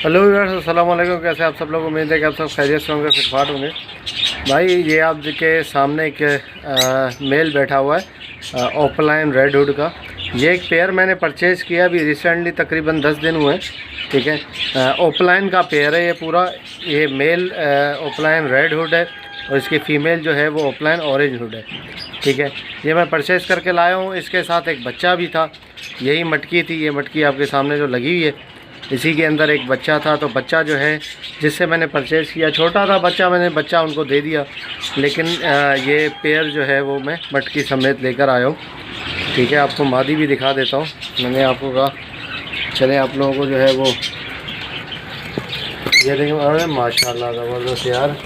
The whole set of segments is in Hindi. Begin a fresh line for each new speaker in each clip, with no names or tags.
हेलो व्यूअर्स, अस्सलाम वालेकुम। कैसे आप सब लोग? उम्मीद है कि आप सब खैरियत से होंगे, फिटफाट होंगे। भाई ये आपके सामने एक मेल बैठा हुआ है ओपलाइन रेड हुड का। ये एक पेयर मैंने परचेज़ किया अभी रिसेंटली, तकरीबन 10 दिन हुए। ठीक है, ओपलाइन का पेयर है ये पूरा। ये मेल ओपलाइन रेड हुड है और इसकी फ़ीमेल जो है वो ओपलाइन ऑरेंज हुड है। ठीक है, ये मैं परचेज़ करके लाया हूँ। इसके साथ एक बच्चा भी था, यही मटकी थी। ये मटकी आपके सामने जो लगी हुई है, इसी के अंदर एक बच्चा था। तो बच्चा जो है जिससे मैंने परचेज़ किया, छोटा था बच्चा, मैंने बच्चा उनको दे दिया। लेकिन ये पेयर जो है वो मैं मटकी समेत लेकर आया हूँ। ठीक है, आपको मादी भी दिखा देता हूँ। मैंने आपको कहा चले आप लोगों को जो है वो ये देखिए। अरे माशाल्लाह ज़बरदस्त यार,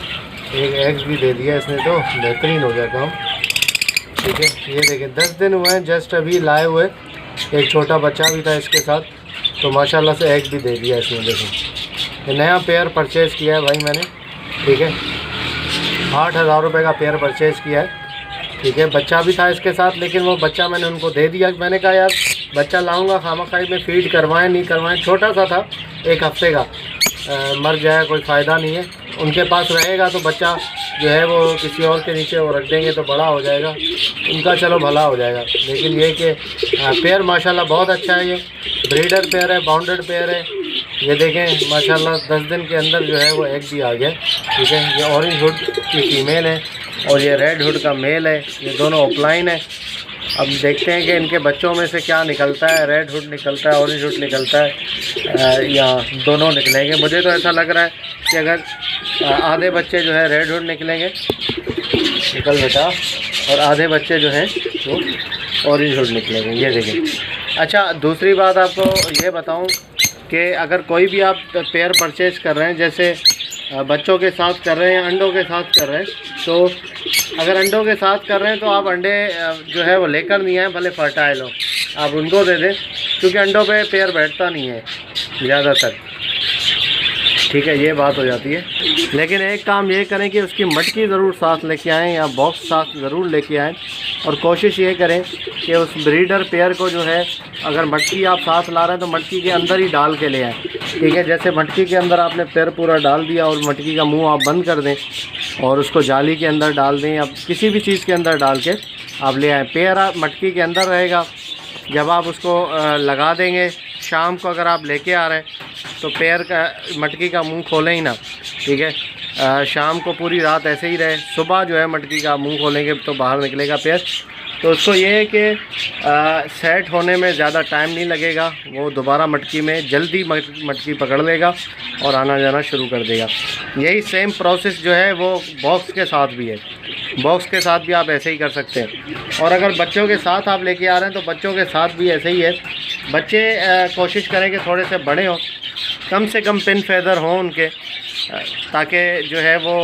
एक एग भी दे दिया इसने, तो बेहतरीन हो गया काम। ठीक है, ये देखिए 10 दिन हुए हैं जस्ट अभी लाए हुए। एक छोटा बच्चा भी था इसके साथ, तो माशाल्लाह से एग भी दे दिया इसने। देखो ये नया पेयर परचेज़ किया है भाई मैंने। ठीक है, 8,000 रुपये का पेयर परचेज़ किया है। ठीक है, बच्चा भी था इसके साथ, लेकिन वो बच्चा मैंने उनको दे दिया। मैंने कहा यार बच्चा लाऊंगा, खामखाई में फ़ीड करवाएं नहीं करवाएं, छोटा सा था 1 हफ्ते का, मर जाए कोई फ़ायदा नहीं है। उनके पास रहेगा तो बच्चा जो है वो किसी और के नीचे वो रख देंगे तो बड़ा हो जाएगा, उनका चलो भला हो जाएगा। लेकिन ये कि पेयर माशाल्लाह बहुत अच्छा है। ये ब्रीडर पेयर है, बाउंडेड पेयर है। ये देखें माशाल्लाह 10 दिन के अंदर जो है वो एग भी आ गया। ठीक है, ये ऑरेंज हुड की फ़ीमेल है और ये रेड हुड का मेल है। ये दोनों ऑफलाइन है। अब देखते हैं कि इनके बच्चों में से क्या निकलता है। रेड हुड निकलता है, ऑरेंज हुड निकलता है, या दोनों निकलेंगे। मुझे तो ऐसा लग रहा है कि अगर आधे बच्चे जो है रेड हुड निकलेंगे, निकल बेटा, और आधे बच्चे जो हैं वो ऑरेंज हुड निकलेंगे। ये देखें। अच्छा, दूसरी बात आपको ये बताऊं कि अगर कोई भी आप पेयर परचेज़ कर रहे हैं, जैसे बच्चों के साथ कर रहे हैं या अंडों के साथ कर रहे हैं, तो अगर अंडों के साथ कर रहे हैं तो आप अंडे जो है वो लेकर नहीं आए, भले फर्टाइल हो, आप उनको दे दें, क्योंकि अंडों पे पेयर बैठता नहीं है ज़्यादातर। ठीक है, ये बात हो जाती है। लेकिन एक काम ये करें कि उसकी मटकी ज़रूर साथ लेके आएँ या बॉक्स साथ ज़रूर लेके आएँ, और कोशिश ये करें कि उस ब्रीडर पेयर को जो है, अगर मटकी आप साथ ला रहे हैं तो मटकी के अंदर ही डाल के ले आएँ। ठीक है, जैसे मटकी के अंदर आपने पेयर पूरा डाल दिया और मटकी का मुंह आप बंद कर दें और उसको जाली के अंदर डाल दें या किसी भी चीज़ के अंदर डाल के आप ले आएँ। पेयर आप मटकी के अंदर रहेगा। जब आप उसको लगा देंगे, शाम को अगर आप लेके आ रहे हैं तो पेयर का मटकी का मुंह खोलें ही ना। ठीक है, शाम को पूरी रात ऐसे ही रहे, सुबह जो है मटकी का मुंह खोलेंगे तो बाहर निकलेगा पेयर। तो उसको ये है कि सेट होने में ज़्यादा टाइम नहीं लगेगा, वो दोबारा मटकी में जल्दी मटकी पकड़ लेगा और आना जाना शुरू कर देगा। यही सेम प्रोसेस जो है वो बॉक्स के साथ भी है। बॉक्स के साथ भी आप ऐसे ही कर सकते हैं। और अगर बच्चों के साथ आप लेके आ रहे हैं तो बच्चों के साथ भी ऐसे ही है। बच्चे कोशिश करें कि थोड़े से बड़े हों, कम से कम पिन फेदर हों उनके, ताकि जो है वो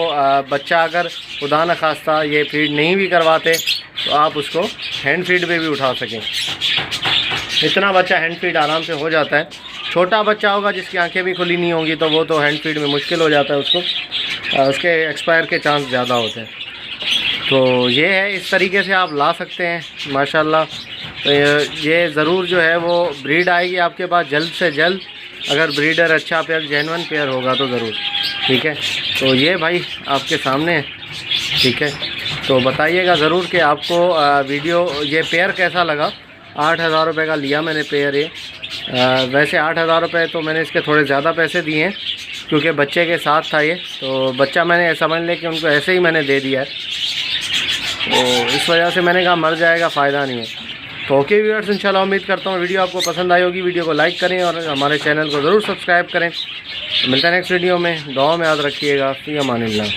बच्चा अगर खुदा न खास्ता ये फीड नहीं भी करवाते तो आप उसको हैंड फीड पे भी उठा सकें। इतना बच्चा हैंड फीड आराम से हो जाता है। छोटा बच्चा होगा जिसकी आंखें भी खुली नहीं होंगी तो वो तो हैंड फीड में मुश्किल हो जाता है, उसको उसके एक्सपायर के चांस ज़्यादा होते हैं। तो ये है, इस तरीके से आप ला सकते हैं माशाल्लाह। तो ये ज़रूर जो है वो ब्रीड आएगी आपके पास जल्द से जल्द, अगर ब्रीडर अच्छा पेयर जेन्युइन पेयर होगा तो ज़रूर। ठीक है, तो ये भाई आपके सामने है। ठीक है, तो बताइएगा ज़रूर कि आपको वीडियो ये पेयर कैसा लगा। 8,000 रुपये का लिया मैंने पेयर ये। वैसे 8,000 रुपये तो मैंने इसके थोड़े ज़्यादा पैसे दिए हैं, क्योंकि बच्चे के साथ था ये, तो बच्चा मैंने समझ लें कि उनको ऐसे ही मैंने दे दिया है, तो इस वजह से मैंने कहा मर जाएगा, फ़ायदा नहीं है। तो ओके व्यूअर्स, इंशाल्लाह उम्मीद करता हूँ वीडियो आपको पसंद आई होगी। वीडियो को लाइक करें और हमारे चैनल को ज़रूर सब्सक्राइब करें। मिलता है नेक्स्ट वीडियो में। दुआ में याद रखिएगा। फ़ी अमानिल्लाह।